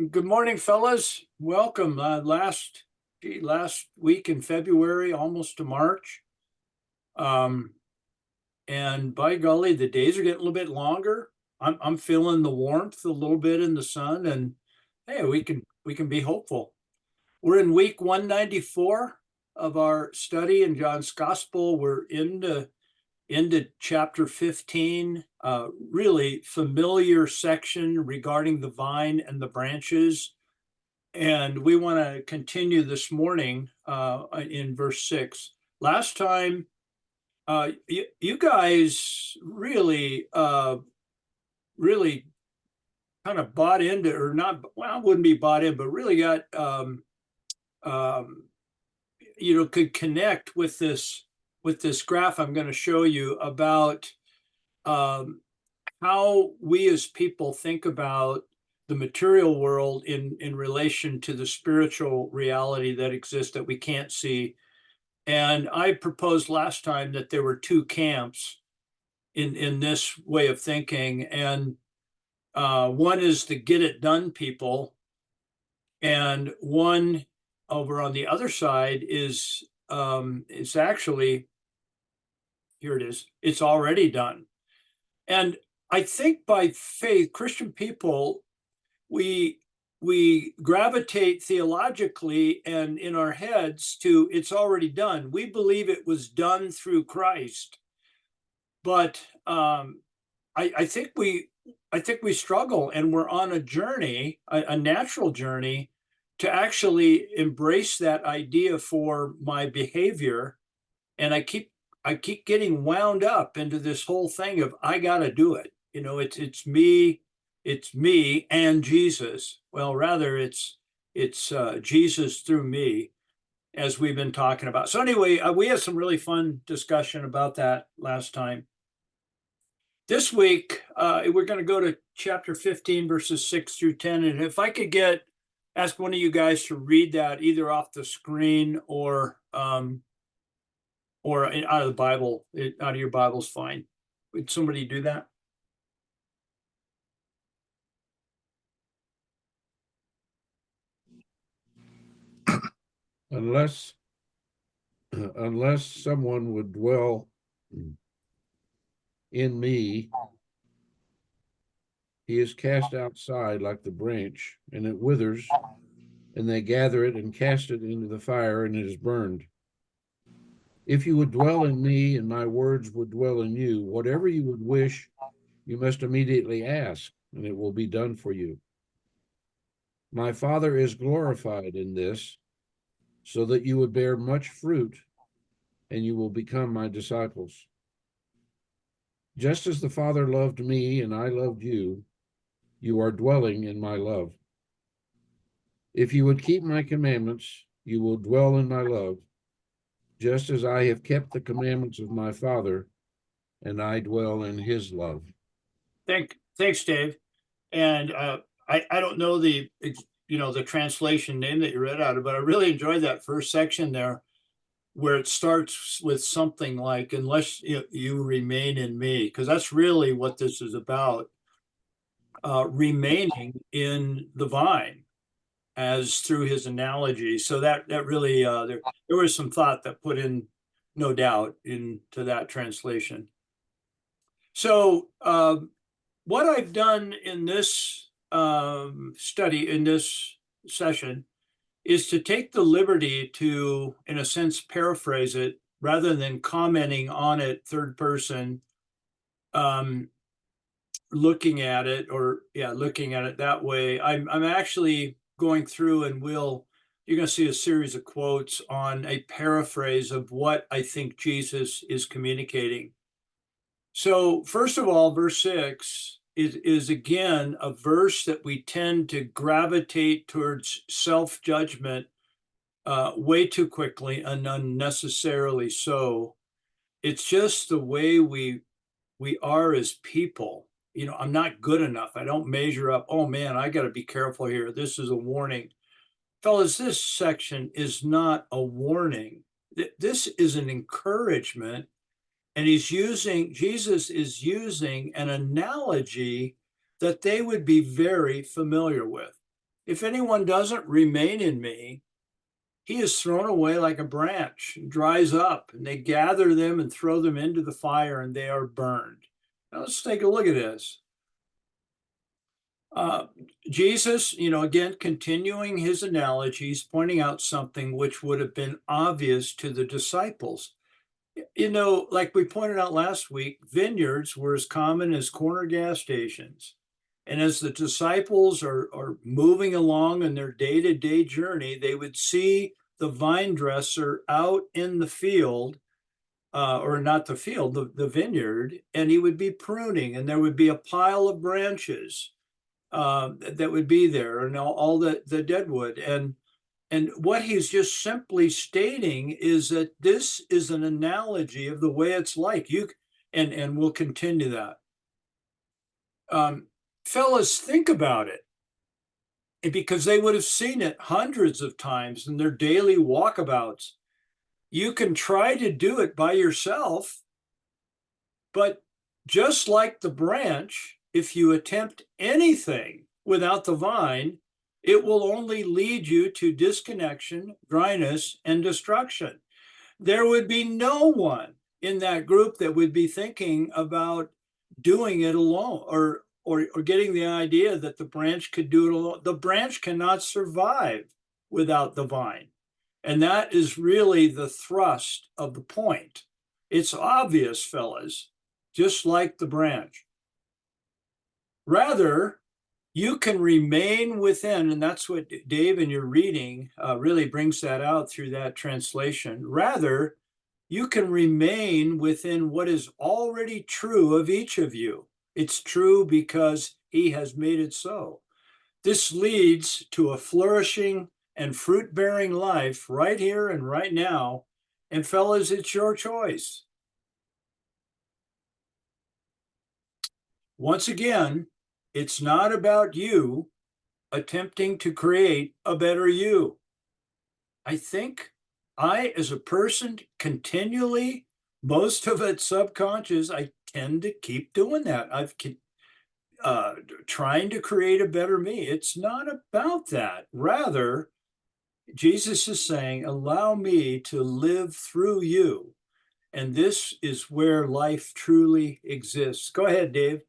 Good morning, fellas. Welcome. Last week in February, almost to March. Um, and by golly, the days are getting a little bit longer. I'm feeling the warmth a little bit in the sun, and hey, we can be hopeful. We're in week 194 of our study in John's Gospel. We're into chapter 15, really familiar section regarding the vine and the branches. And we want to continue this morning in verse 6. Last time, you guys really kind of bought into, or not, well, wouldn't be bought in, but really got, um, could connect with this graph I'm going to show you about um, how we as people think about the material world in relation to the spiritual reality that exists that we can't see. And I proposed last time that there were two camps in this way of thinking. And one is the get it done people. And one over on the other side is it's actually, here it is, it's already done. And I think by faith, Christian people, we we gravitate theologically and in our heads to it's already done. We believe it was done through Christ, but I think we struggle, and we're on a journey, a natural journey, to actually embrace that idea for my behavior. And I keep getting wound up into this whole thing of I got to do it. It's me and Jesus. Well, rather it's Jesus through me, as we've been talking about. So anyway, we had some really fun discussion about that last time. This week, we're going to go to chapter 15, verses 6 through 10. And if I could ask one of you guys to read that either off the screen or out of the Bible, out of your Bible's fine. Would somebody do that? Unless someone would dwell in me, he is cast outside like the branch, and it withers, and they gather it and cast it into the fire, and it is burned. If you would dwell in me, and my words would dwell in you, whatever you would wish, you must immediately ask, and it will be done for you. My Father is glorified in this, so that you would bear much fruit, and you will become my disciples. Just as the Father loved me and I loved you, you are dwelling in my love. If you would keep my commandments, you will dwell in my love, just as I have kept the commandments of my Father, and I dwell in his love. Thanks, Dave. And I don't know the translation name that you read out of, but I really enjoyed that first section there, where it starts with something like, unless you remain in me, because that's really what this is about, remaining in the vine, as through his analogy. So that really, there was some thought that put in, no doubt, into that translation. So what I've done in this study, in this session, is to take the liberty to, in a sense, paraphrase it rather than commenting on it third person, um, looking at it that way. I'm actually going through, and you're going to see a series of quotes on a paraphrase of what I think Jesus is communicating. So first of all, verse 6 is again a verse that we tend to gravitate towards self-judgment way too quickly and unnecessarily so. It's just the way we are as people. I'm not good enough. I don't measure up. Oh man, I got to be careful here. This is a warning. Fellas, this section is not a warning. This is an encouragement. And Jesus is using an analogy that they would be very familiar with. If anyone doesn't remain in me, he is thrown away like a branch, dries up, and they gather them and throw them into the fire, and they are burned. Now let's take a look at this. Jesus, again, continuing his analogies, pointing out something which would have been obvious to the disciples. Like we pointed out last week, vineyards were as common as corner gas stations. And as the disciples are moving along in their day-to-day journey, they would see the vine dresser out in the field, or not the field, the vineyard, and he would be pruning, and there would be a pile of branches that would be there, and all the deadwood. And what he's just simply stating is that this is an analogy of the way it's like. And we'll continue that. Fellas, think about it. Because they would have seen it hundreds of times in their daily walkabouts. You can try to do it by yourself, but just like the branch, if you attempt anything without the vine, it will only lead you to disconnection, dryness, and destruction. There would be no one in that group that would be thinking about doing it alone, or getting the idea that the branch could do it alone. The branch cannot survive without the vine. And that is really the thrust of the point. It's obvious, fellas, just like the branch. Rather, you can remain within, and that's what Dave in your reading really brings that out through that translation. Rather, you can remain within what is already true of each of you. It's true because he has made it so. This leads to a flourishing and fruit-bearing life right here and right now. And fellas, it's your choice. Once again, it's not about you attempting to create a better you. I think as a person, continually, most of it subconscious, I tend to keep doing that. I've trying to create a better me. It's not about that. Rather, Jesus is saying, allow me to live through you. And this is where life truly exists. Go ahead, Dave.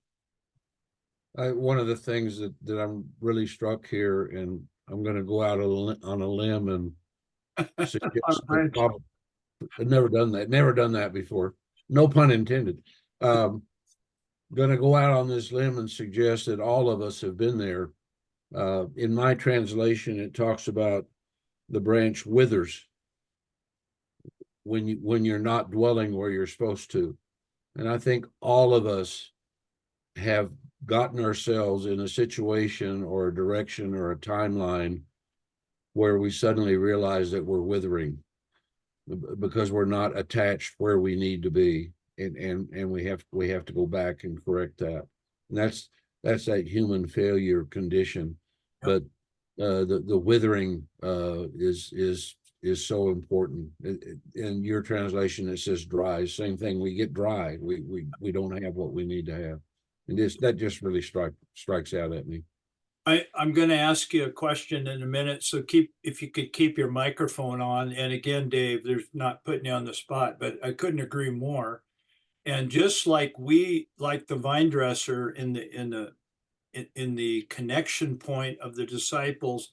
One of the things that I'm really struck here, and I'm going to go out on a limb and suggest that I've never done that before. No pun intended. Going to go out on this limb and suggest that all of us have been there. In my translation, it talks about the branch withers when you're not dwelling where you're supposed to. And I think all of us have gotten ourselves in a situation or a direction or a timeline where we suddenly realize that we're withering because we're not attached where we need to be. And we have to go back and correct that. And that's that human failure condition. But the withering is so important. In your translation, it says dry. Same thing. We get dry. We don't have what we need to have. And that just really strikes out at me. I'm going to ask you a question in a minute. So if you could keep your microphone on. And again, Dave, there's not putting you on the spot, but I couldn't agree more. And just like the vine dresser in the connection point of the disciples,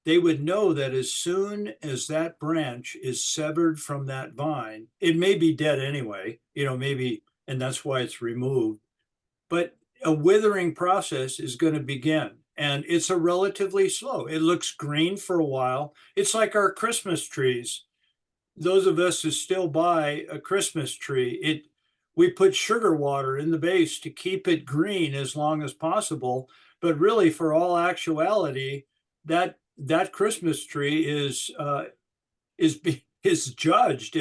they would know that as soon as that branch is severed from that vine, it may be dead anyway, maybe, and that's why it's removed. But a withering process is going to begin, and it's a relatively slow. It looks green for a while. It's like our Christmas trees. Those of us who still buy a Christmas tree, we put sugar water in the base to keep it green as long as possible. But really, for all actuality, that Christmas tree is judged.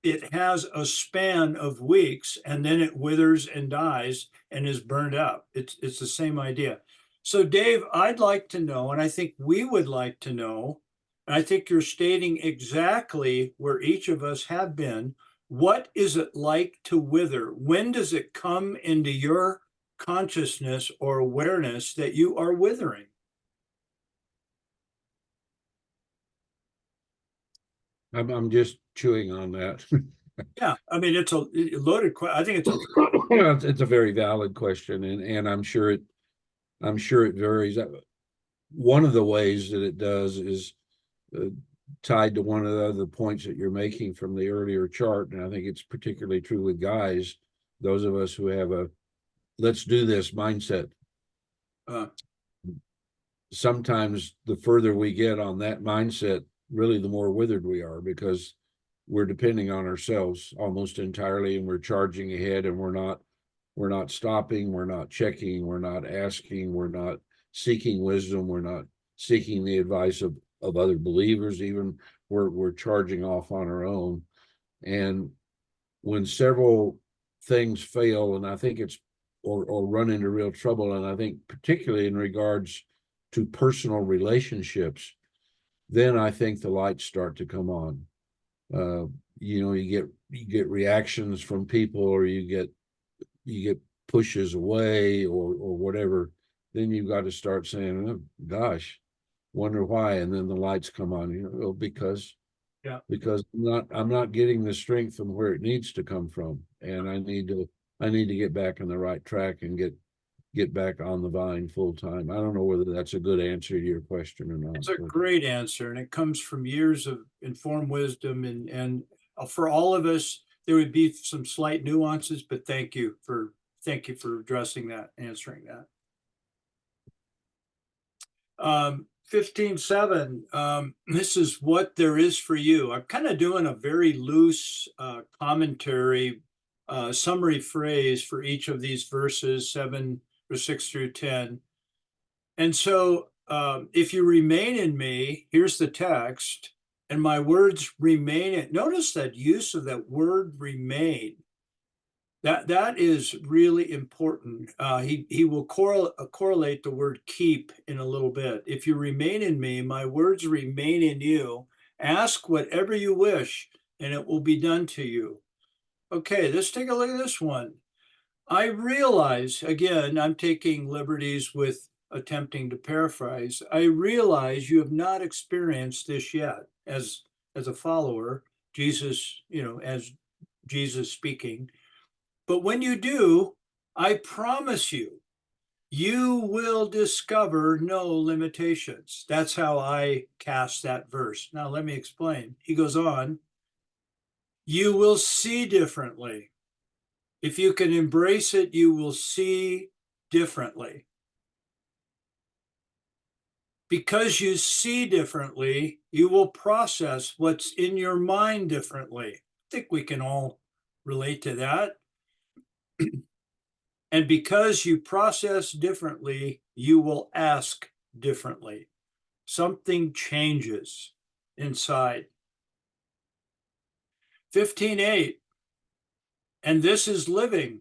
It has a span of weeks, and then it withers and dies and is burned up. It's the same idea. So, Dave, I'd like to know, and I think we would like to know, and I think you're stating exactly where each of us have been. What is it like to wither? When does it come into your consciousness or awareness that you are withering? I'm just chewing on that. Yeah, I mean, it's a loaded question. I think it's a It's a very valid question, and I'm sure it varies. One of the ways that it does is tied to one of the other points that you're making from the earlier chart, and I think it's particularly true with guys, those of us who have a let's do this mindset. uh, Sometimes the further we get on that mindset, really the more withered we are, because we're depending on ourselves almost entirely, and we're charging ahead, and we're not stopping, we're not checking, we're not asking, we're not seeking wisdom, we're not seeking the advice of other believers. Even we're charging off on our own. And when several things fail, and I think it's or run into real trouble, and I think particularly in regards to personal relationships, then I think the lights start to come on. You get reactions from people, or you get pushes away, or whatever. Then you've got to start saying, oh, gosh, wonder why. And then the lights come on. Because yeah. I'm not getting the strength from where it needs to come from, and I need to get back on the right track and get back on the vine full time. I don't know whether that's a good answer to your question or not. It's a great answer, and it comes from years of informed wisdom. And for all of us, there would be some slight nuances, but thank you for addressing that, answering that. 15:7. This is what there is for you. I'm kind of doing a very loose commentary, summary phrase for each of these verses, 7 or 6 through 10. And so if you remain in me, here's the text, and my words remain in. Notice that use of that word remain. That is really important. He will correlate the word keep in a little bit. If you remain in me, my words remain in you. Ask whatever you wish, and it will be done to you. Okay, let's take a look at this one. I realize, again, I'm taking liberties with attempting to paraphrase. I realize you have not experienced this yet as a follower, Jesus, as Jesus speaking. But when you do, I promise you, you will discover no limitations. That's how I cast that verse. Now, let me explain. He goes on, you will see differently. If you can embrace it, you will see differently. Because you see differently, you will process what's in your mind differently. I think we can all relate to that. And because you process differently, you will ask differently. Something changes inside. 15:8. And this is living.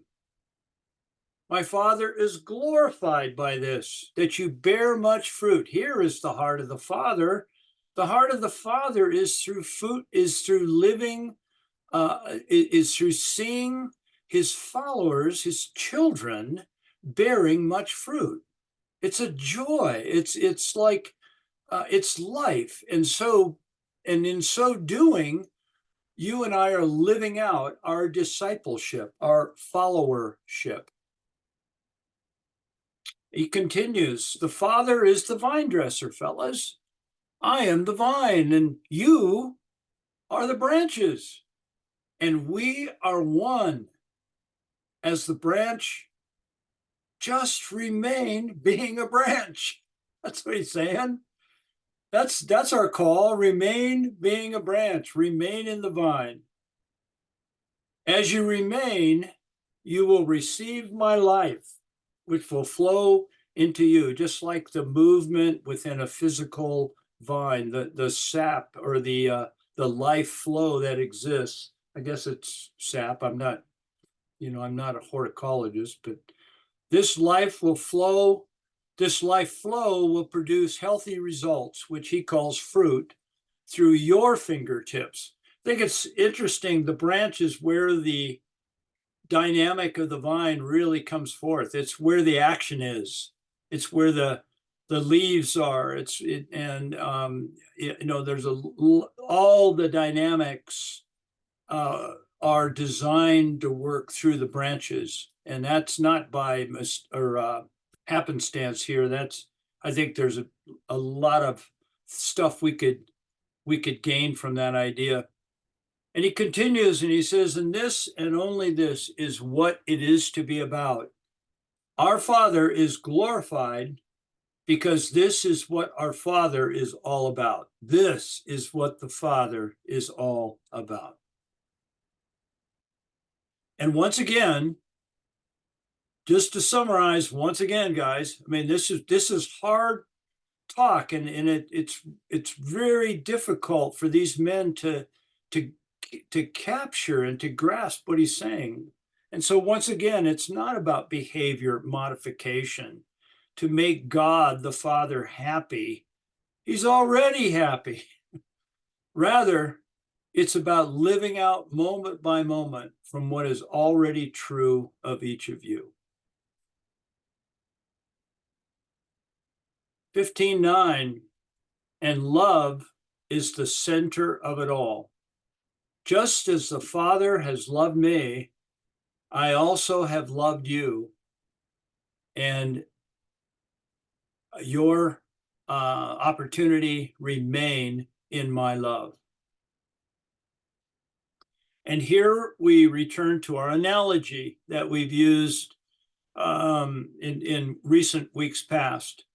My Father is glorified by this, that you bear much fruit. Here is the heart of the Father. The heart of the Father is through fruit, is through living, is through seeing his followers, his children, bearing much fruit. It's a joy. It's like it's life, and in so doing, you and I are living out our discipleship, our followership. He continues, the Father is the vine dresser, fellas. I am the vine, and you are the branches, and we are one. As the branch, just remain being a branch. That's what he's saying. That's our call. Remain being a branch. Remain in the vine. As you remain, you will receive my life, which will flow into you, just like the movement within a physical vine, the sap or the life flow that exists. I guess it's sap. I'm not a horticulturist, but this life flow will produce healthy results, which he calls fruit, through your fingertips. I think it's interesting. The branch is where the dynamic of the vine really comes forth. It's where the action is. It's where the leaves are. There's all the dynamics are designed to work through the branches, and that's not by happenstance here. I think there's a lot of stuff we could gain from that idea. And he continues and he says, and this and only this is what it is to be about. Our Father is glorified because this is what our Father is all about. This is what the Father is all about. And once again, just to summarize, once again, guys, I mean, this is hard talk, and it's very difficult for these men to capture and to grasp what he's saying. And so once again, it's not about behavior modification to make God the Father happy. He's already happy. Rather, it's about living out moment by moment from what is already true of each of you. 15:9, and love is the center of it all. Just as the Father has loved me, I also have loved you, and your opportunity remain in my love. And here we return to our analogy that we've used in recent weeks past.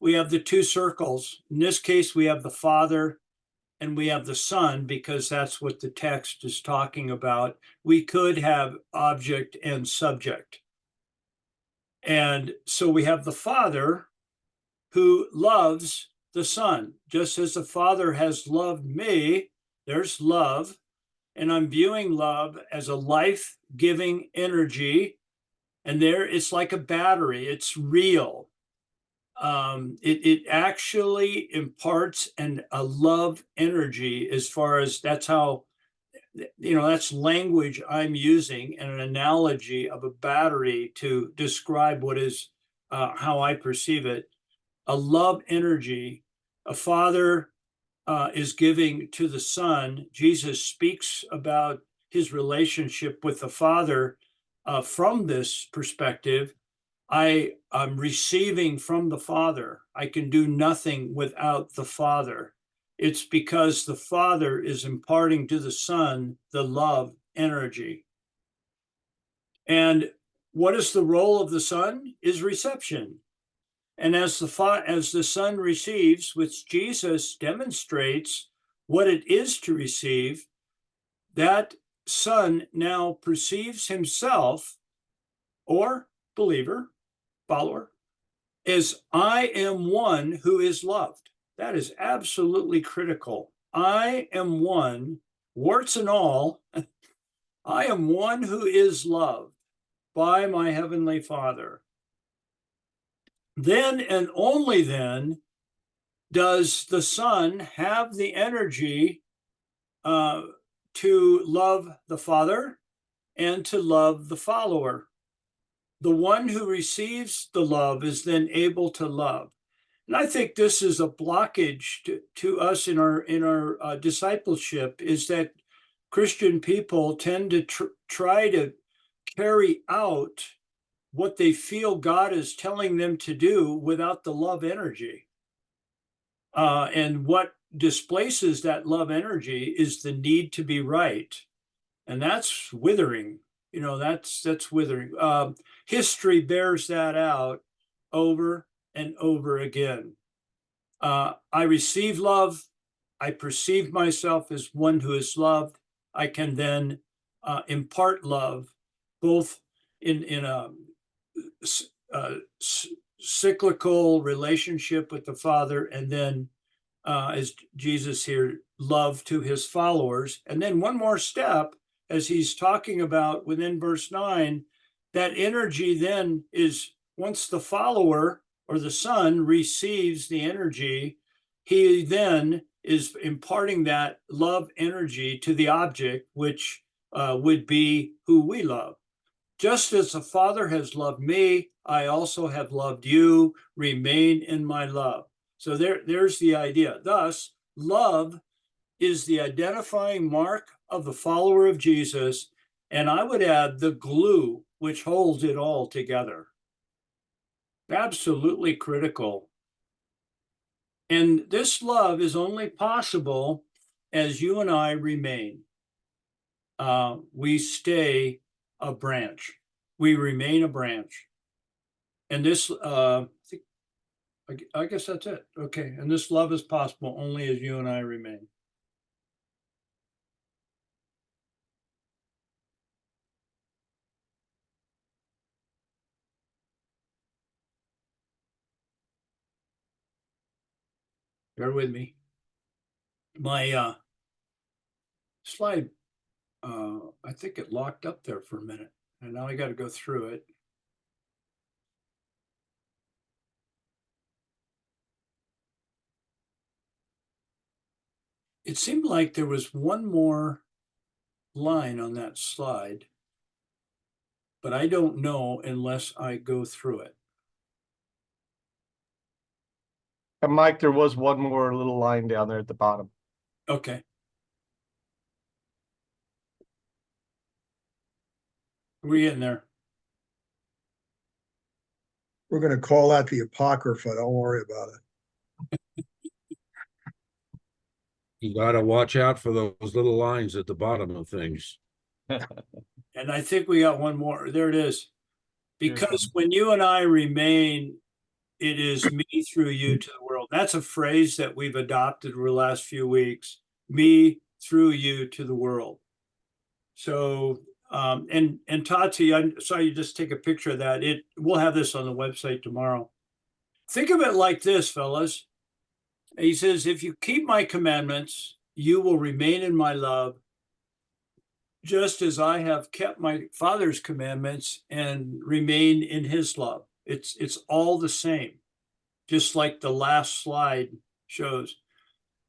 We have the two circles. In this case, we have the Father and we have the Son, because that's what the text is talking about. We could have object and subject. And so we have the Father who loves the Son. Just as the Father has loved me, there's love. And I'm viewing love as a life-giving energy. And there, it's like a battery. It's real. It actually imparts a love energy, as far as that's how, that's language I'm using, and an analogy of a battery to describe what is how I perceive it. A love energy. A Father is giving to the Son. Jesus speaks about his relationship with the Father from this perspective. I'm receiving from the Father. I can do nothing without the Father. It's because the Father is imparting to the Son the love energy. And what is the role of the Son? Is reception. And as the Son receives, which Jesus demonstrates what it is to receive, that Son now perceives himself, or believer, follower, is I am one who is loved. That is absolutely critical. I am one, warts and all, I am one who is loved by my Heavenly Father. Then and only then does the Son have the energy to love the Father and to love the follower. The one who receives the love is then able to love. And I think this is a blockage to us in our discipleship, is that Christian people tend to try to carry out what they feel God is telling them to do without the love energy. And what displaces that love energy is the need to be right. And that's withering. That's withering. History bears that out over and over again. I receive love. I perceive myself as one who is loved. I can then impart love, both in a cyclical relationship with the Father, and then, as Jesus here, love to his followers. And then one more step, as he's talking about within verse 9, that energy then is, once the follower or the Son receives the energy, he then is imparting that love energy to the object, which would be who we love. Just as the Father has loved me, I also have loved you. Remain in my love. So there's the idea. Thus, love is the identifying mark of the follower of Jesus, and I would add the glue which holds it all together. Absolutely critical. And this love is only possible as you and I remain. We stay a branch. We remain a branch. And this, I guess that's it. Okay. And this love is possible only as you and I remain. Bear with me. My slide, I think it locked up there for a minute, and now I got to go through it. It seemed like there was one more line on that slide, but I don't know unless I go through it. And Mike, there was one more little line down there at the bottom. Okay. We're getting there. We're gonna call that the Apocrypha. Don't worry about it. You gotta watch out for those little lines at the bottom of things. And I think we got one more. There it is. Here's Because when you and I remain, it is me through you to the world. That's a phrase that we've adopted over the last few weeks. Me through you to the world. So, and Tati, I saw you just take a picture of that. We'll have this on the website tomorrow. Think of it like this, fellas. He says, if you keep my commandments, you will remain in my love, just as I have kept my Father's commandments and remain in his love. It's all the same, just like the last slide shows.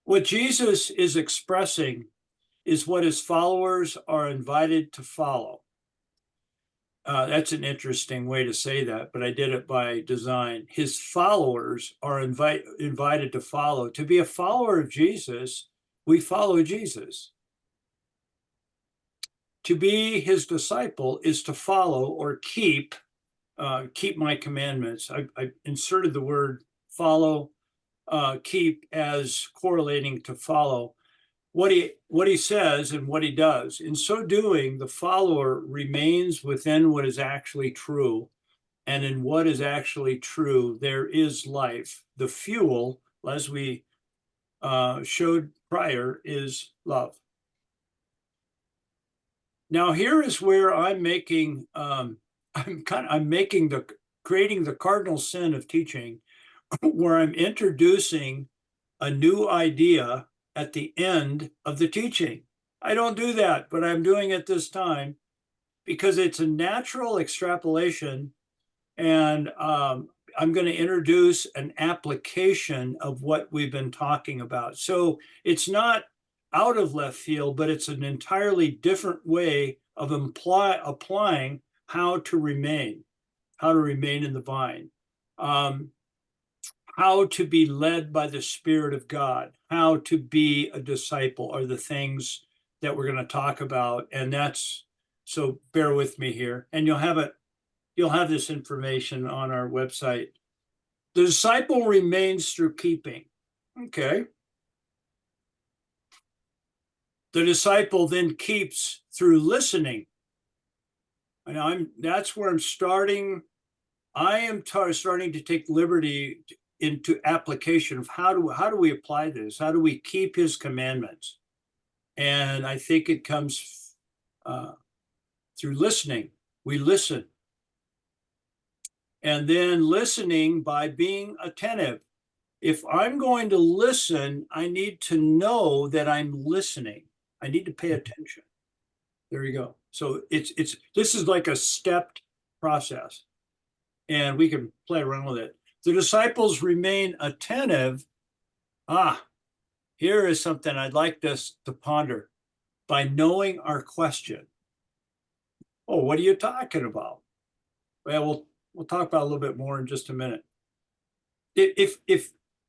What Jesus is expressing is what his followers are invited to follow. That's an interesting way to say that, but I did it by design. His followers are invited to follow. To be a follower of Jesus, we follow Jesus. To be his disciple is to follow or keep my commandments. I inserted the word follow, keep as correlating to follow. What he says and what he does. In so doing, the follower remains within what is actually true. And in what is actually true, there is life. The fuel, as we showed prior, is love. Now, here is where I'm making, creating the cardinal sin of teaching, where I'm introducing a new idea at the end of the teaching. I don't do that, but I'm doing it this time because it's a natural extrapolation, and I'm going to introduce an application of what we've been talking about. So it's not out of left field, but it's an entirely different way of applying how to remain in the vine. How to be led by the Spirit of God, how to be a disciple are the things that we're going to talk about. And so bear with me here. And you'll have this information on our website. The disciple remains through keeping. Okay. The disciple then keeps through listening. And that's where I'm starting. I am starting to take liberty into application of how do we apply this? How do we keep his commandments? And I think it comes through listening. We listen. And then listening by being attentive. If I'm going to listen, I need to know that I'm listening. I need to pay attention. There you go. So this is like a stepped process, and we can play around with it. The disciples remain attentive. Here is something I'd like us to ponder. By knowing our question. Oh, what are you talking about? Well, we'll talk about it a little bit more in just a minute. If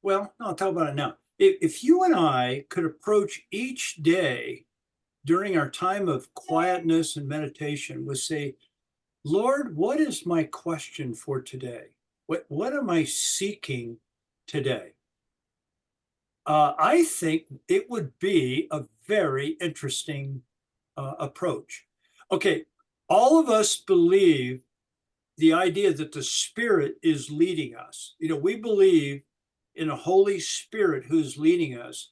well, no, I'll talk about it now. If you and I could approach each day during our time of quietness and meditation with say, Lord, what is my question for today? What am I seeking today? I think it would be a very interesting approach. Okay, all of us believe the idea that the Spirit is leading us. You know, we believe in a Holy Spirit who's leading us.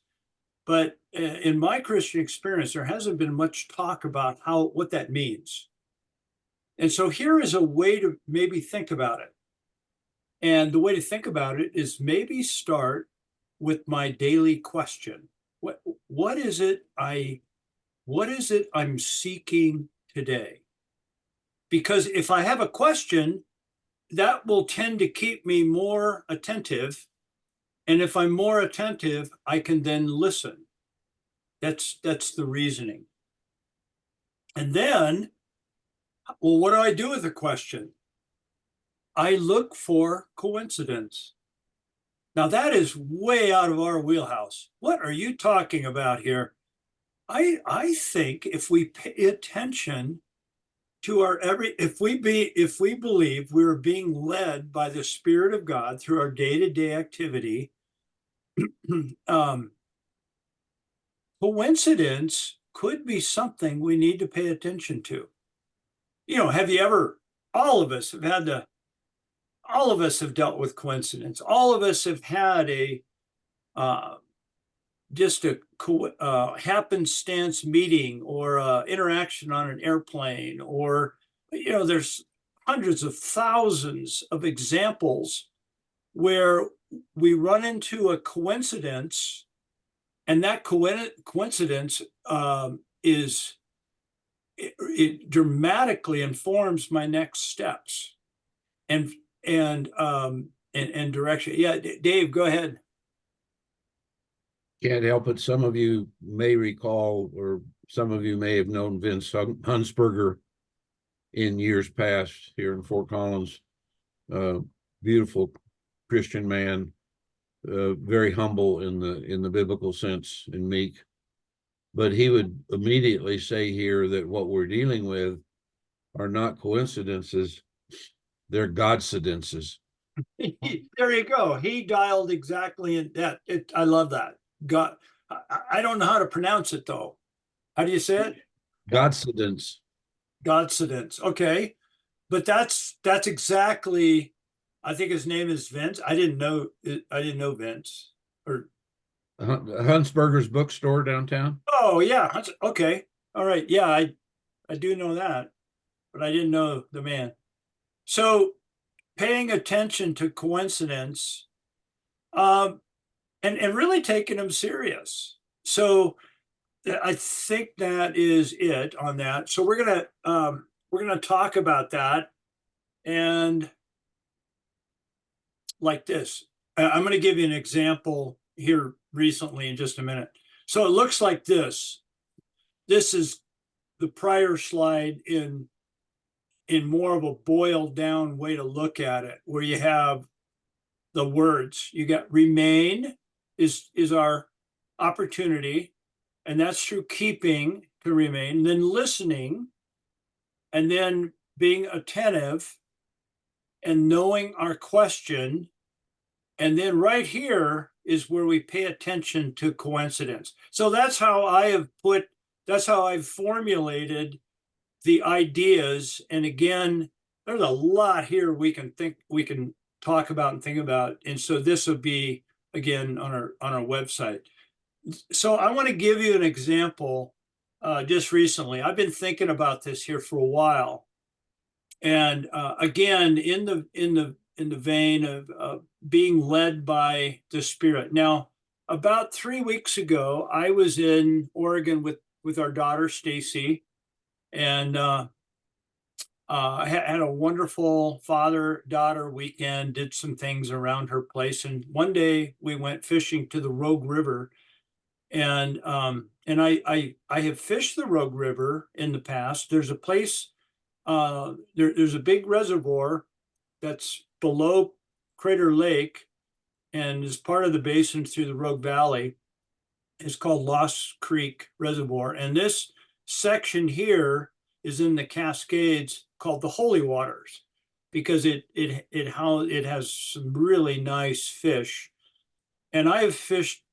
But in my Christian experience, there hasn't been much talk about what that means. And so here is a way to maybe think about it. And the way to think about it is maybe start with my daily question. What is it I'm seeking today? Because if I have a question, that will tend to keep me more attentive. And if I'm more attentive, I can then listen. That's the reasoning. And then, well, what do I do with the question? I look for coincidence. Now that is way out of our wheelhouse. What are you talking about here? I think if we pay attention to if we believe we're being led by the Spirit of God through our day-to-day activity, coincidence could be something we need to pay attention to. You know, all of us have dealt with coincidence. All of us have had just a happenstance meeting or interaction on an airplane, or, you know, there's hundreds of thousands of examples where we run into a coincidence, and that coincidence it dramatically informs my next steps and direction. Yeah, Dave, go ahead. Can't help it. Some of you may recall, or some of you may have known Vince Huntsberger in years past here in Fort Collins. Beautiful Christian man, very humble in the biblical sense and meek. But he would immediately say here that what we're dealing with are not coincidences, they're Godcidences. There you go. He dialed exactly in that. I love that. God, I don't know how to pronounce it though. How do you say it? Godcidence. Godcidence. Okay, but that's exactly. I think his name is Vince. I didn't know Vince. Or Huntsberger's bookstore downtown. oh yeah. Okay. All right. Yeah, I do know that, but I didn't know the man. So paying attention to coincidence, and really taking them serious. So I think that is it on that. So we're gonna talk about that, and like this. I'm going to give you an example here recently in just a minute. So it looks like this. This is the prior slide in more of a boiled down way to look at it, where you have the words. You got remain is our opportunity, and that's through keeping to remain, then listening, and then being attentive and knowing our question. And then right here is where we pay attention to coincidence. So that's how I've formulated the ideas. And again, there's a lot here we can talk about and think about. And so this will be again on our website. So I want to give you an example. Just recently, I've been thinking about this here for a while, and again, in the vein of being led by the Spirit. Now, about 3 weeks ago, I was in Oregon with our daughter Stacy, and had a wonderful father-daughter weekend. Did some things around her place, and one day we went fishing to the Rogue River. And I have fished the Rogue River in the past. There's a place there's a big reservoir that's below Crater Lake and is part of the basin through the Rogue Valley. It's called Lost Creek Reservoir. And this section here is in the Cascades called the Holy Waters because it has some really nice fish. And I have fished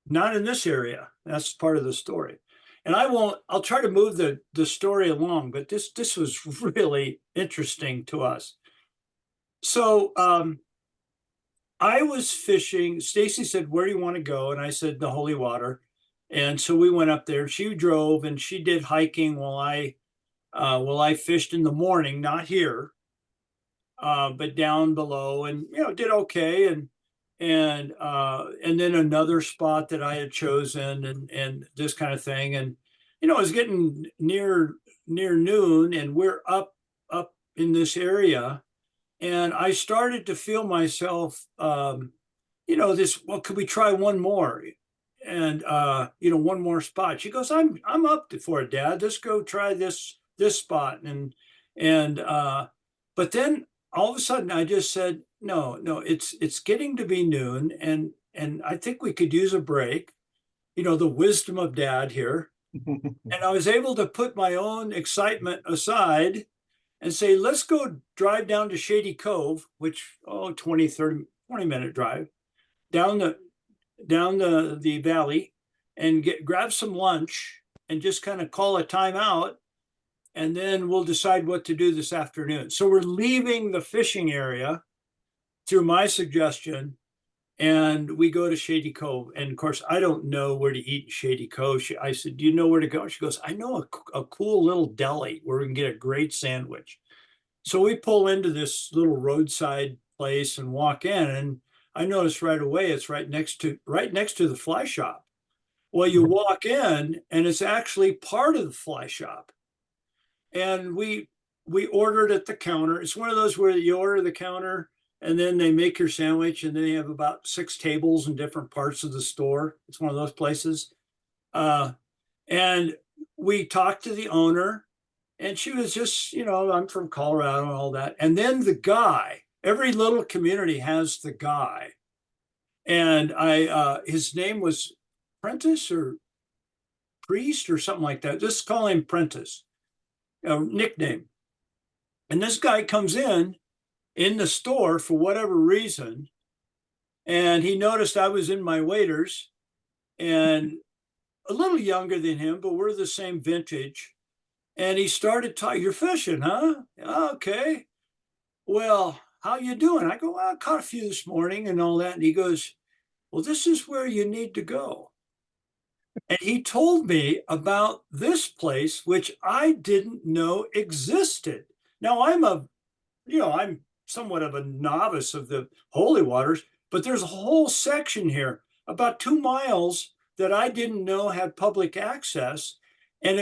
not in this area. That's part of the story. And I'll try to move the story along, but this was really interesting to us. So I was fishing. Stacy said, "Where do you want to go?" And I said, "The Holy Water." And so we went up there. She drove and she did hiking while I fished in the morning, not here, but down below, and did okay. And then another spot that I had chosen, and this kind of thing. And it was getting near noon, and we're up in this area. And I started to feel myself, well, could we try one more? And, one more spot. She goes, I'm up for it, Dad. Let's go try this spot. But then all of a sudden I just said, no, it's getting to be noon. And I think we could use a break, the wisdom of Dad here. And I was able to put my own excitement aside and say, let's go drive down to Shady Cove, which, 20-30-20-minute drive down the valley and grab some lunch and just kind of call a timeout. And then we'll decide what to do this afternoon. So we're leaving the fishing area through my suggestion, and we go to Shady Cove. And of course, I don't know where to eat in Shady Cove. I said, "Do you know where to go?" She goes, "I know a cool little deli where we can get a great sandwich." So we pull into this little roadside place and walk in, and I noticed right away it's right next to the fly shop. Well, you walk in, and it's actually part of the fly shop. And we ordered at the counter. It's one of those where you order the counter, and then they make your sandwich, and then they have about 6 tables in different parts of the store. It's one of those places. And we talked to the owner, and she was just, I'm from Colorado and all that. And then the guy, every little community has the guy. And his name was Prentice or Priest or something like that. Just call him Prentice, a nickname. And this guy comes in the store for whatever reason, and he noticed I was in my waders, and a little younger than him, but we're the same vintage. And he started talking, "You're fishing, huh? Okay. Well, how you doing?" I go, "Well, I caught a few this morning," and all that. And he goes, "Well, this is where you need to go." And he told me about this place, which I didn't know existed. Now I'm somewhat of a novice of the Holy Waters, but there's a whole section here, about 2 miles, that I didn't know had public access. And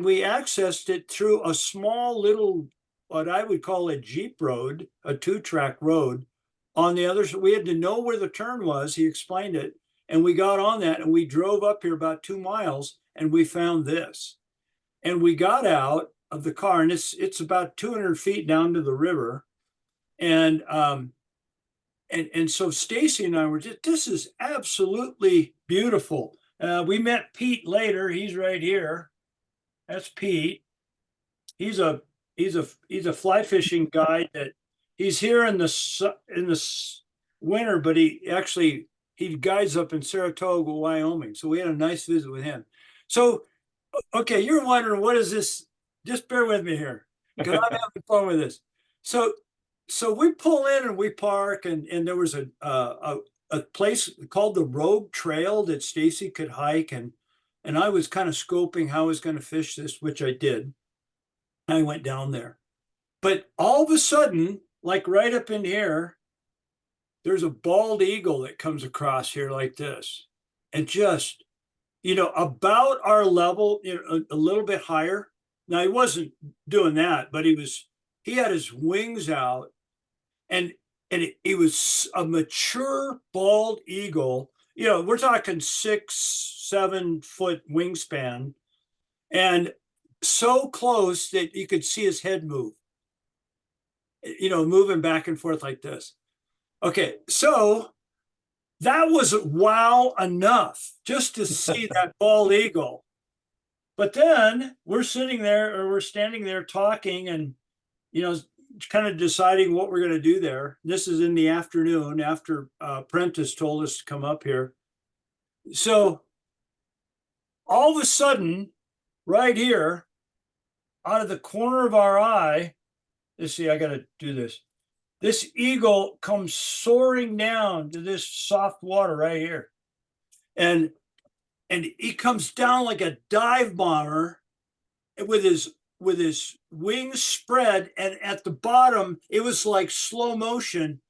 we accessed it through a small little, what I would call a Jeep road, a 2-track road. On the other side, we had to know where the turn was. He explained it. And we got on that, and we drove up here about 2 miles, and we found this. And we got out of the car, and it's about 200 feet down to the river. And so Stacy and I were just, this is absolutely beautiful. We met Pete later. He's right here. That's Pete. He's a fly fishing guide that he's here in the winter, but he guides up in Saratoga, Wyoming. So we had a nice visit with him. So, okay, you're wondering, what is this? Just bear with me here, because I'm having fun with this. So we pull in and we park, and there was a place called the Rogue Trail that Stacy could hike, and I was kind of scoping how I was going to fish this, which I did. I went down there, but all of a sudden, like right up in here, there's a bald eagle that comes across here like this, and just, about our level, a little bit higher. Now he wasn't doing that, but he had his wings out, and it was a mature bald eagle. We're talking 6-7 foot wingspan, and so close that you could see his head move, moving back and forth like this. Okay, so that was wow enough just to see that bald eagle. But then we're standing there talking and, kind of deciding what we're going to do there. This is in the afternoon after Prentice told us to come up here. So all of a sudden, right here, out of the corner of our eye, let's see, I got to do this. This eagle comes soaring down to this soft water right here. And he comes down like a dive bomber with his wings spread, and at the bottom it was like slow motion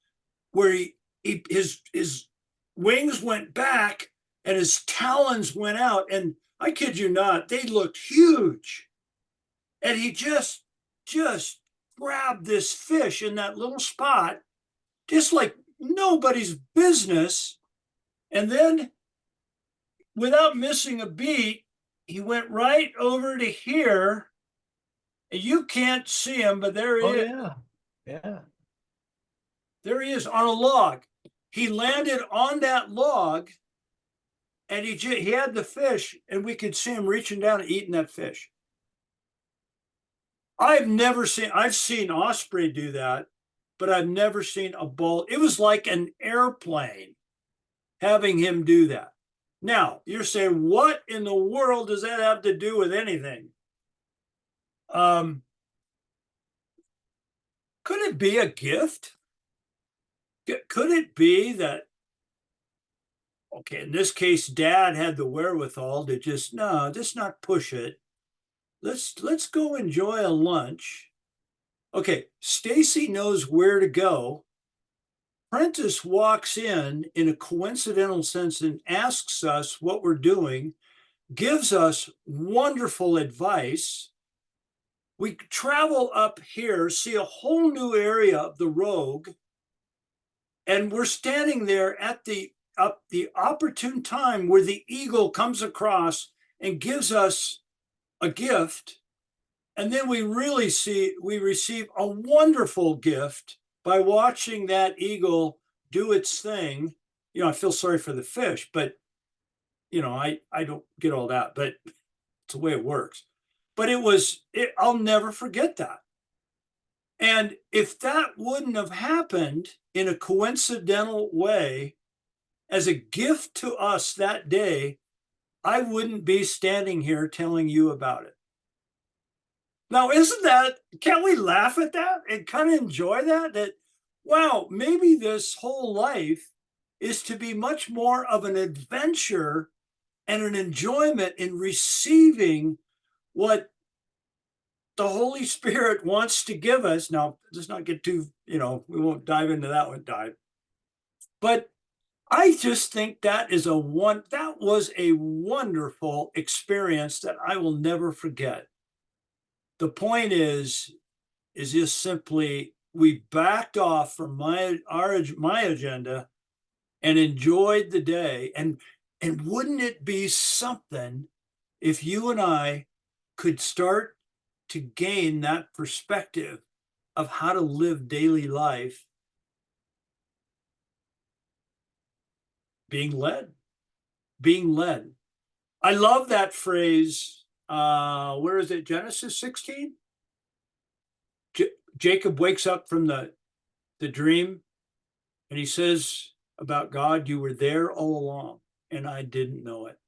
where his wings went back and his talons went out, and I kid you not, they looked huge. And he just grabbed this fish in that little spot, just like nobody's business. And then, without missing a beat, he went right over to here. You can't see him, but there he is. Yeah. There he is on a log. He landed on that log, and he had the fish, and we could see him reaching down and eating that fish. I've seen osprey do that, but I've never seen a bull. It was like an airplane having him do that. Now, you're saying, what in the world does that have to do with anything? Could it be a gift? Could it be that, okay, in this case, Dad had the wherewithal to just not push it. Let's go enjoy a lunch. Okay, Stacy knows where to go. Prentice walks in a coincidental sense and asks us what we're doing, gives us wonderful advice. We travel up here, see a whole new area of the Rogue, and we're standing there at the opportune time where the eagle comes across and gives us a gift. And then we receive a wonderful gift by watching that eagle do its thing. I feel sorry for the fish, but I don't get all that, but it's the way it works. But I'll never forget that. And if that wouldn't have happened in a coincidental way as a gift to us that day, I wouldn't be standing here telling you about it. Now, can't we laugh at that and kind of enjoy that? That, wow, maybe this whole life is to be much more of an adventure and an enjoyment in receiving what the Holy Spirit wants to give us. Now, let's not get too, we won't dive into that one, but I just think that was a wonderful experience that I will never forget. The point is just simply, we backed off from my agenda and enjoyed the day. And wouldn't it be something if you and I could start to gain that perspective of how to live daily life, being led. I love that phrase. Where is it? Genesis 16? Jacob wakes up from the dream, and he says about God, you were there all along, and I didn't know it.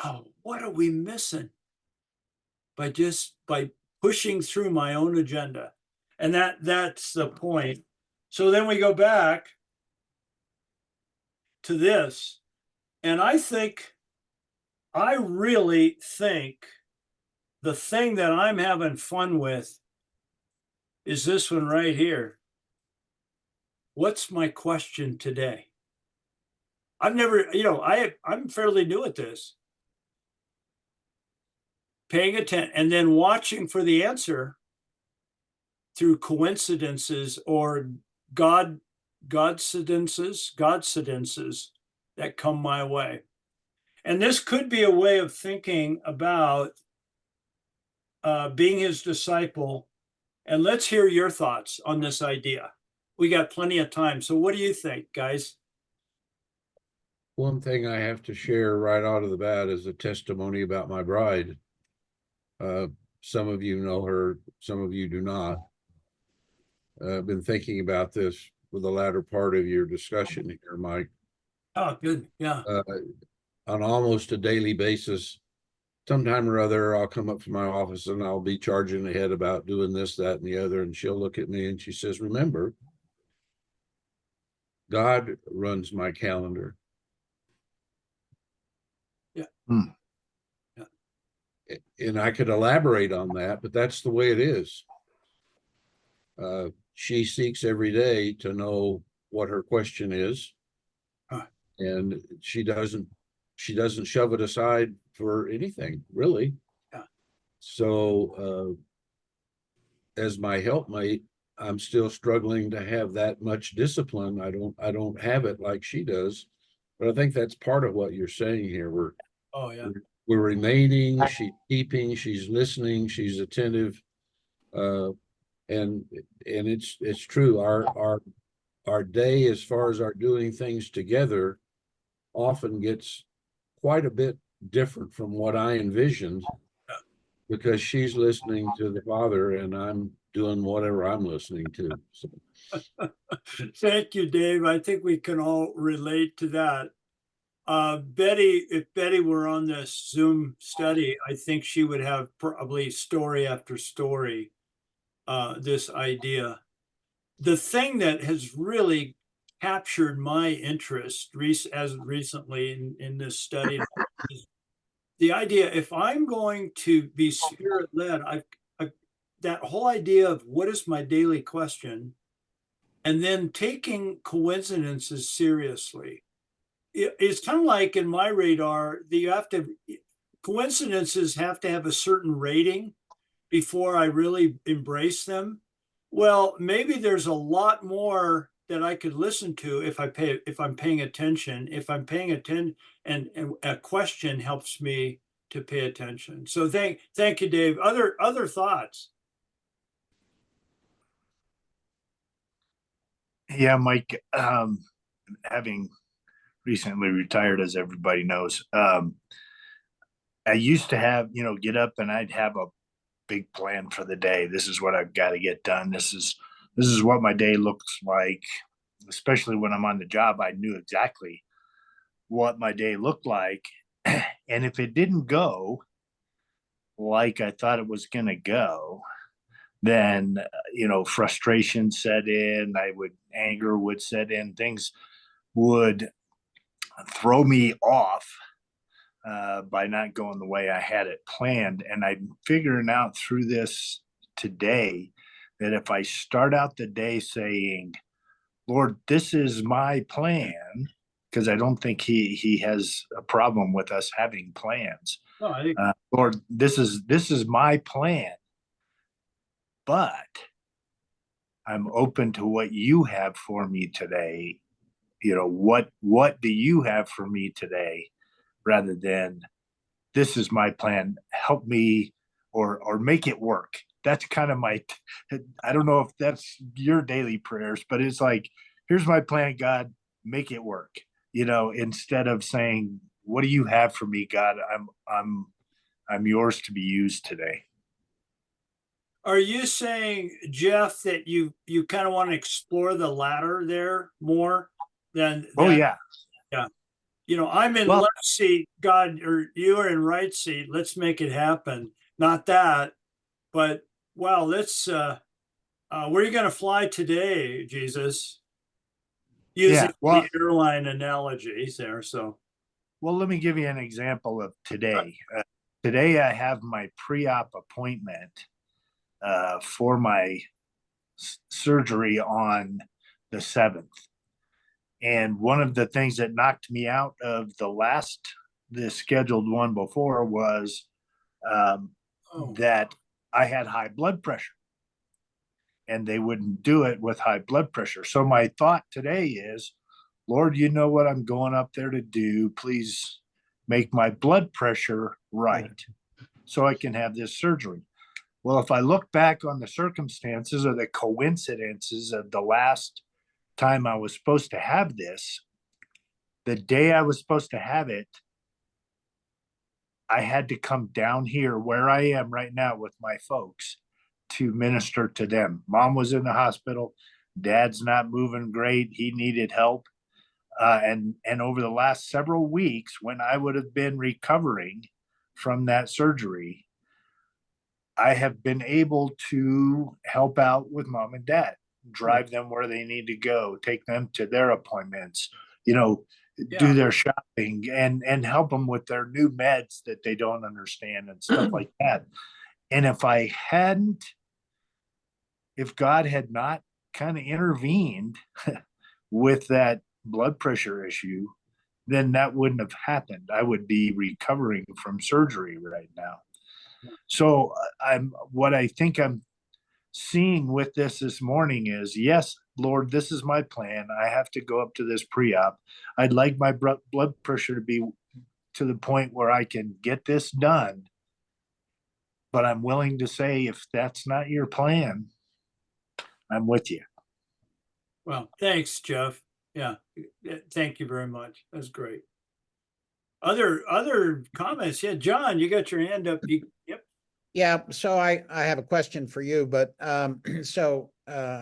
Oh, what are we missing by pushing through my own agenda? And that's the point. So then we go back to this, and I really think the thing that I'm having fun with is this one right here. What's my question today? I've never, I'm fairly new at this. Paying attention and then watching for the answer through coincidences or Godcidences that come my way. And this could be a way of thinking about being his disciple. And let's hear your thoughts on this idea. We got plenty of time. So what do you think, guys? One thing I have to share right out of the bat is a testimony about my bride. Some of you know her, some of you do not. I've been thinking about this for the latter part of your discussion here, Mike. Oh, good. Yeah. On almost a daily basis, sometime or other, I'll come up to my office and I'll be charging ahead about doing this, that, and the other. And she'll look at me and she says, remember, God runs my calendar. Yeah. Yeah. And I could elaborate on that, but that's the way it is. She seeks every day to know what her question is. And she doesn't shove it aside for anything, really. Yeah. So as my helpmate, I'm still struggling to have that much discipline. I don't have it like she does. But I think that's part of what you're saying here. We're remaining, she's keeping, she's listening, she's attentive. And it's true. Our day, as far as our doing things together, often gets quite a bit different from what I envisioned, because she's listening to the Father and I'm doing whatever I'm listening to. So. Thank you, Dave. I think we can all relate to that. Betty, if Betty were on this Zoom study, I think she would have probably story after story, this idea. The thing that has really captured my interest as recently in this study is the idea, if I'm going to be spirit-led, I that whole idea of what is my daily question, and then taking coincidences seriously. It's kind of like in my radar that coincidences have to have a certain rating before I really embrace them. Well, maybe there's a lot more that I could listen to if I'm paying attention. If I'm paying attention, and a question helps me to pay attention. So thank you, Dave. Other thoughts? Yeah, Mike, having recently retired, as everybody knows, I used to have, get up and I'd have a big plan for the day. This is what I've got to get done. This is what my day looks like. Especially when I'm on the job, I knew exactly what my day looked like. And if it didn't go like I thought it was going to go, then, frustration set in, anger would set in, things would throw me off by not going the way I had it planned. And I'm figuring out through this today that if I start out the day saying, Lord, this is my plan, because I don't think he has a problem with us having plans. No, I think Lord, this is my plan, but I'm open to what you have for me today. What do you have for me today, rather than this is my plan, help me or make it work. That's kind of I don't know if that's your daily prayers, but it's like, here's my plan, God, make it work. Instead of saying, what do you have for me, God? I'm yours to be used today. Are you saying, Jeff, that you kind of want to explore the latter there more than? Oh yeah. Yeah. I'm in left seat, God, or you are in right seat. Let's make it happen. Not that, but wow, let's where are you going to fly today, Jesus? Using the airline analogies there. So, well, let me give you an example of today. Today I have my pre-op appointment for my surgery on the 7th. And one of the things that knocked me out of the scheduled one before was that I had high blood pressure, and they wouldn't do it with high blood pressure. So my thought today is, Lord, you know what I'm going up there to do. Please make my blood pressure right so I can have this surgery. Well, if I look back on the circumstances or the coincidences of the last time I was supposed to have this, the day I was supposed to have it, I had to come down here where I am right now with my folks to minister to them. Mom was in the hospital. Dad's not moving great. He needed help. And over the last several weeks, when I would have been recovering from that surgery, I have been able to help out with mom and dad, drive them where they need to go, take them to their appointments, Yeah. do their shopping and help them with their new meds that they don't understand and stuff like that. And if God had not kind of intervened with that blood pressure issue, then that wouldn't have happened. I would be recovering from surgery right now. So what I think I'm seeing with this morning is, yes, Lord, this is my plan. I have to go up to this pre-op. I'd like my blood pressure to be to the point where I can get this done. But I'm willing to say, if that's not your plan, I'm with you. Well, thanks, Jeff. Yeah, thank you very much. That's great. Other comments? Yeah, John, you got your hand up. Yep. Yeah, so I have a question for you, but I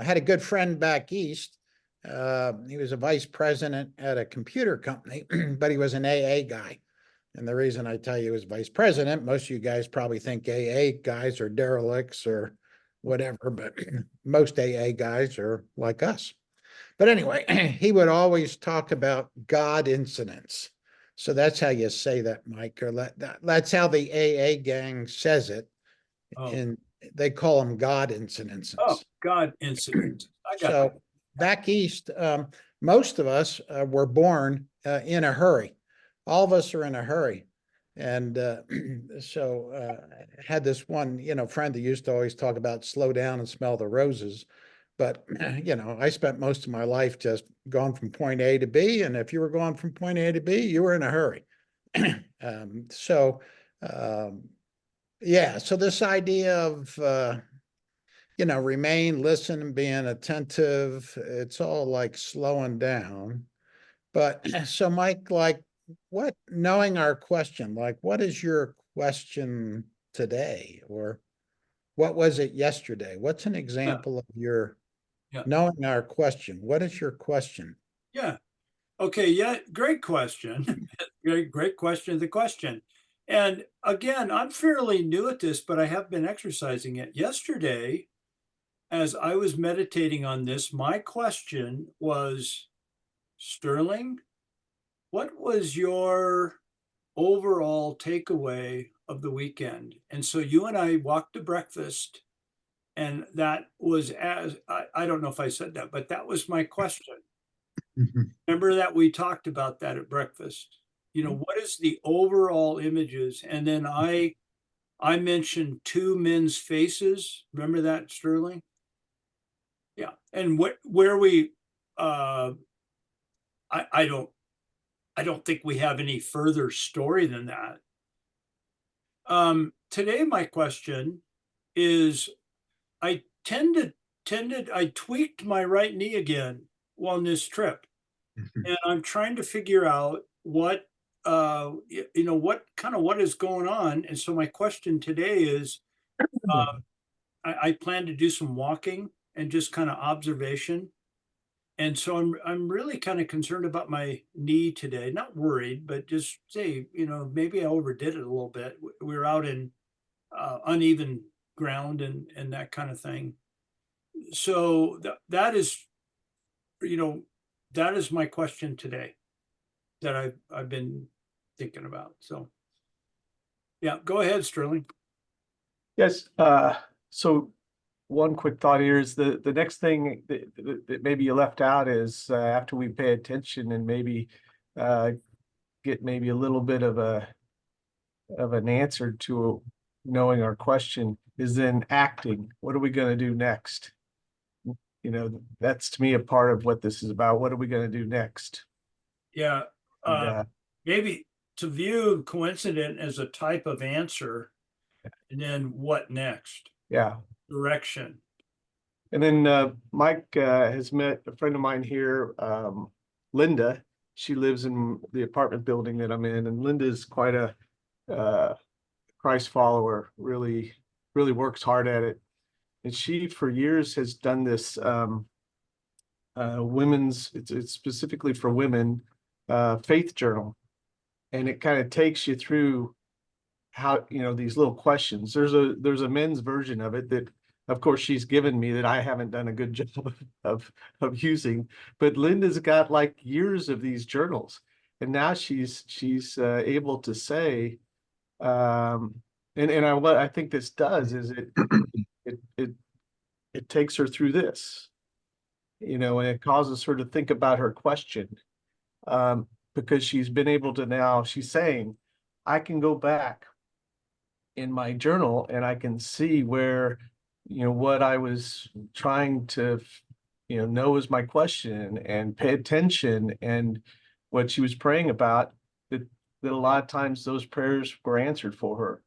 had a good friend back east. He was a vice president at a computer company, but he was an AA guy. And the reason I tell you he was vice president, most of you guys probably think AA guys are derelicts or whatever, but most AA guys are like us. But anyway, he would always talk about God incidents. So that's how you say that, Mike, or that's how the AA gang says it. Oh. And they call them God incidences. Oh, God incident. I got So that. back east, most of us were born in a hurry. All of us are in a hurry. And had this one, friend that used to always talk about slow down and smell the roses. But, I spent most of my life just going from point A to B. And if you were going from point A to B, you were in a hurry. Yeah, so this idea of, remain, listen, and being attentive, it's all like slowing down. But so Mike, knowing our question, what is your question today? Or what was it yesterday? What's an example of your knowing our question? What is your question? Yeah. Okay. Yeah. Great question. Great question. The question. And again, I'm fairly new at this, but I have been exercising it. Yesterday, as I was meditating on this, my question was, Sterling, what was your overall takeaway of the weekend? And so you and I walked to breakfast, and that was I don't know if I said that, but that was my question. Remember that we talked about that at breakfast. What is the overall images? And then I mentioned two men's faces. Remember that, Sterling? Yeah. And where we I don't think we have any further story than that. Today my question is, I tweaked my right knee again on this trip. And I'm trying to figure out what is going on. And so my question today is, I plan to do some walking and just kind of observation. And so I'm really kind of concerned about my knee today. Not worried, but just say, maybe I overdid it a little bit. We were out in uneven ground and that kind of thing. So that is my question today that I've been thinking about. So yeah, go ahead, Sterling. Yes, so one quick thought here is the next thing that maybe you left out is after we pay attention and maybe get maybe a little bit of an answer to knowing our question is then acting. What are we going to do next? That's to me a part of what this is about. What are we going to do next? Yeah, maybe to view coincident as a type of answer, and then what next? Yeah. direction. And then Mike has met a friend of mine here, Linda. She lives in the apartment building that I'm in, and Linda is quite a Christ follower, really works hard at it. And she for years has done this women's, it's specifically for women, faith journal. And it kind of takes you through how, these little questions. There's a men's version of it that of course she's given me that I haven't done a good job of using, but Linda's got like years of these journals, and now she's able to say, and what I think this does is it takes her through this, and it causes her to think about her question, because she's been able to now, she's saying, I can go back in my journal and I can see where, what I was trying to, know is my question and pay attention, and what she was praying about, that a lot of times those prayers were answered for her.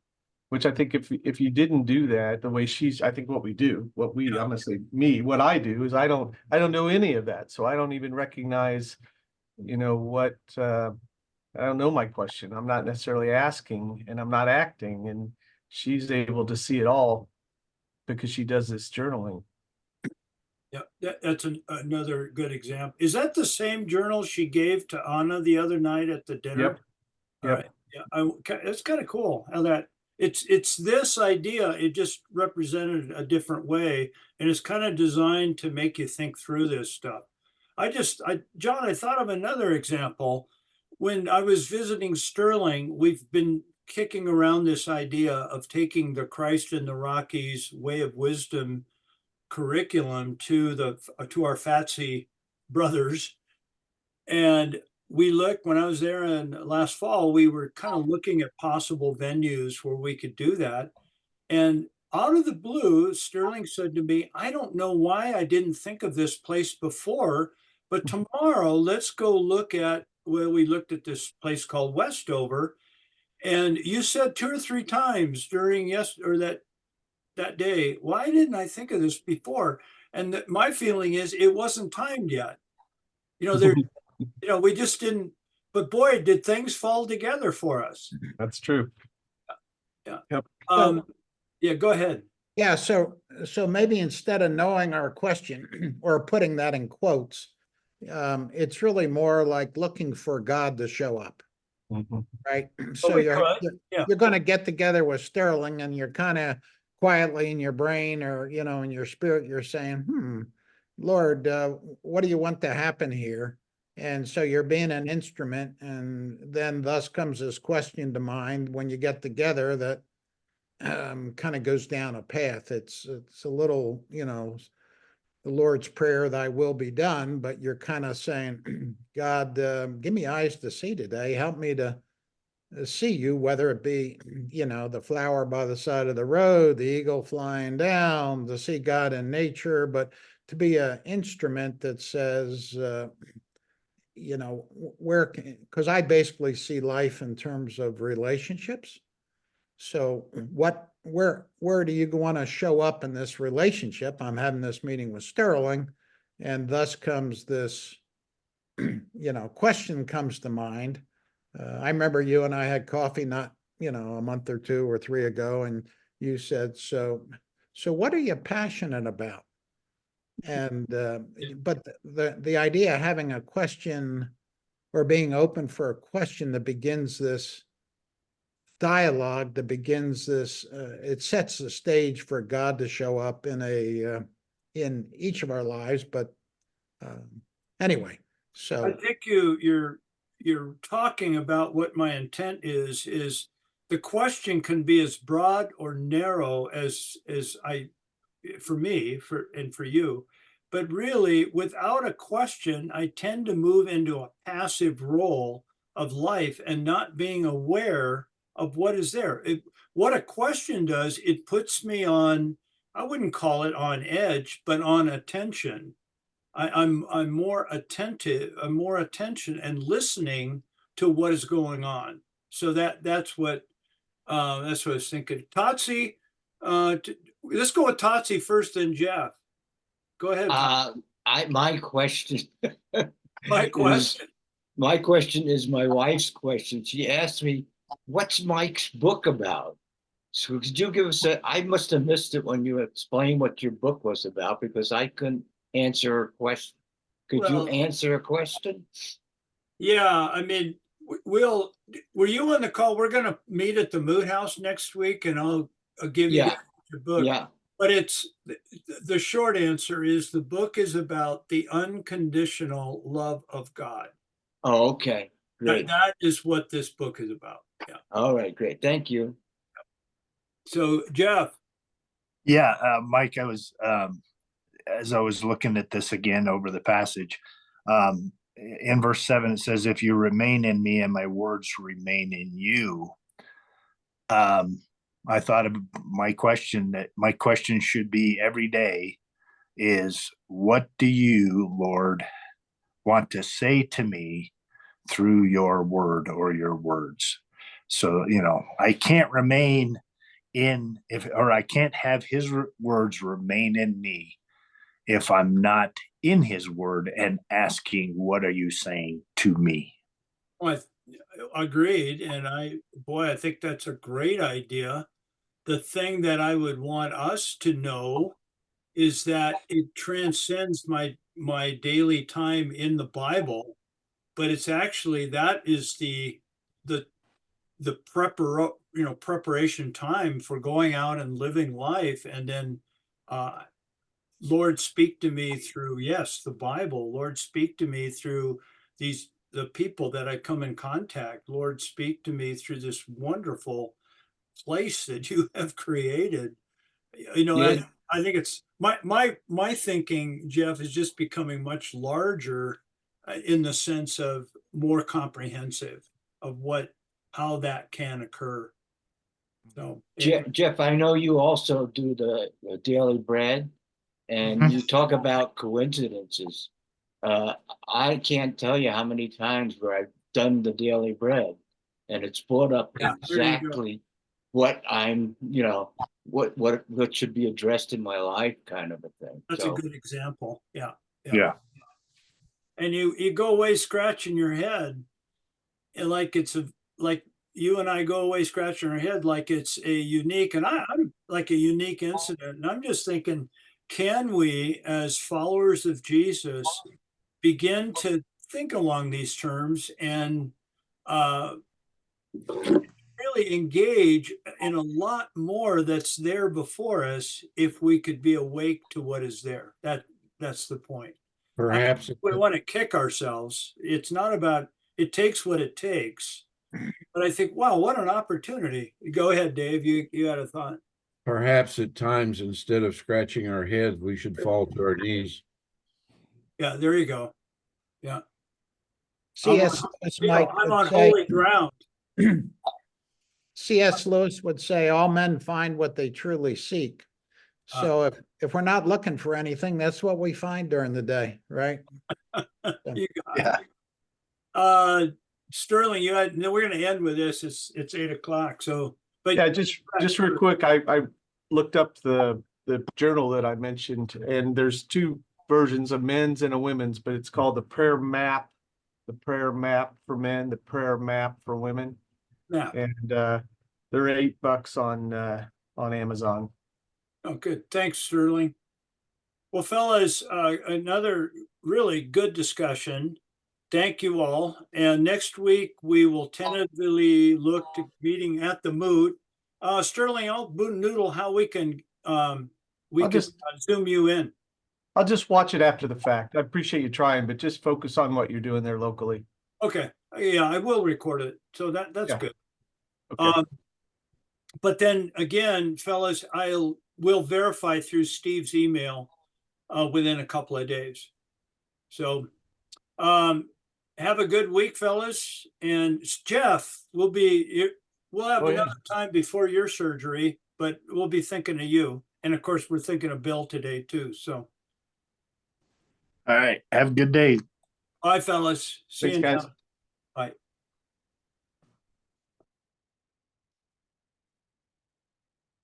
Which I think if you didn't do that the way I think what I'm gonna say what I do is I don't know any of that. So I don't even recognize, what, I don't know my question. I'm not necessarily asking and I'm not acting, and she's able to see it all because she does this journaling. Yeah, that's another good example. Is that the same journal she gave to Anna the other night at the dinner? Yep. All right. Yeah, it's kind of cool how that it's this idea. It just represented a different way, and it's kind of designed to make you think through this stuff. John, I thought of another example. When I was visiting Sterling, we've been kicking around this idea of taking the Christ in the Rockies way of wisdom curriculum to our FATSI brothers. And when I was there in last fall, we were kind of looking at possible venues where we could do that. And out of the blue, Sterling said to me, I don't know why I didn't think of this place before, but tomorrow let's go look at, well, we looked at this place called Westover. And you said 2 or 3 times during that day, why didn't I think of this before? And my feeling is it wasn't timed yet. We just didn't, but boy, did things fall together for us. That's true. Yeah. Yep. Yeah, go ahead. Yeah, so maybe instead of knowing our question or putting that in quotes, it's really more like looking for God to show up, Mhm. right? So we you're yeah. going to get together with Sterling, and you're kind of quietly in your brain or in your spirit, you're saying, Lord, what do you want to happen here? And so you're being an instrument, and then thus comes this question to mind when you get together that kind of goes down a path. It's a little, the Lord's Prayer, thy will be done, but you're kind of saying, God, give me eyes to see today. Help me to see you, whether it be, the flower by the side of the road, the eagle flying down, to see God in nature, but to be an instrument that says, because I basically see life in terms of relationships. So where do you want to show up in this relationship? I'm having this meeting with Sterling, and thus comes this, question comes to mind. I remember you and I had coffee not, a month or 2 or 3 ago, and you said, so what are you passionate about? And, but the idea of having a question or being open for a question that begins this dialogue, that begins this, it sets the stage for God to show up in each of our lives. But anyway, I so think you're talking about what my intent is the question can be as broad or narrow as for me, and for you. But really, without a question, I tend to move into a passive role of life and not being aware of what is there. What a question does, it puts me on, I wouldn't call it on edge, but on attention. I'm more attentive, more attention and listening to what is going on. So that's what I was thinking. Tatsi, let's go with Totsie first, then Jeff. Go ahead. My question. My question. My question is my wife's question. She asked me, what's Mike's book about? So could you give us I must have missed it when you explained what your book was about because I couldn't answer her question. Could Well- you answer a question? Yeah, I mean, were you on the call? We're gonna meet at the Moot House next week and I'll give you Yeah. the book. Yeah. But the short answer is the book is about the unconditional love of God. Oh, okay. Great. That is what this book is about. Yeah. All right, great. Thank you. So Jeff, Yeah, Mike, I was, as I was looking at this again over the passage, in verse 7, it says, if you remain in me and my words remain in you. I thought of my question should be every day is, what do you, Lord, want to say to me through your word or your words? So, I can't remain I can't have his words remain in me if I'm not in his word and asking, what are you saying to me? I agreed, and I think that's a great idea. The thing that I would want us to know is that it transcends my daily time in the Bible, but it's actually that is the preparation time for going out and living life, and then Lord, speak to me through, yes, the Bible. Lord, speak to me through the people that I come in contact. Lord, speak to me through this wonderful place that you have created. Yeah. I think it's my thinking, Jeff, is just becoming much larger in the sense of more comprehensive of how that can occur. So Jeff, I know you also do the Daily Bread and you talk about coincidences. I can't tell you how many times where I've done the Daily Bread and it's brought up Yeah, there you go. exactly what I'm, what should be addressed in my life kind of a thing. that's So, a good example. Yeah. Yeah. And you go away scratching your head, and like you and I go away scratching our head like it's a unique, and I'm like a unique incident. And I'm just thinking, can we, as followers of Jesus, begin to think along these terms and really engage in a lot more that's there before us if we could be awake to what is there? That's the point. Perhaps, We want to kick ourselves. It's not about, it takes what it takes. But I think, wow, what an opportunity. Go ahead, Dave. You had a thought. perhaps at times, instead of scratching our heads, we should fall to our knees. Yeah, there you go. Yeah. C.S. Lewis, Mike I'm would on say, holy ground. C.S. Lewis would say, all men find what they truly seek. So if we're not looking for anything, that's what we find during the day, right? You got Yeah. it. Sterling, we're going to end with this. It's 8 o'clock. So, but Yeah, just real quick, I looked up the journal that I mentioned, and there's two versions, a men's and a women's, but it's called the Prayer Map for men, the Prayer Map for women, yeah. and they're $8 on Amazon. Oh, good. Thanks, Sterling. Well, fellas, another really good discussion. Thank you all. And next week we will tentatively look to meeting at the Moot. Sterling, I'll noodle how we can zoom you in. I'll just watch it after the fact. I appreciate you trying, but just focus on what you're doing there locally. Okay. Yeah, I will record it. So that's Yeah. good. Okay. But then again, fellas, will verify through Steve's email within a couple of days. So have a good week, fellas. And Jeff, we'll have Oh, yeah. another time before your surgery, but we'll be thinking of you. And of course, we're thinking of Bill today too. So All right. Have a good day. bye, fellas. See Thanks, you guys. now.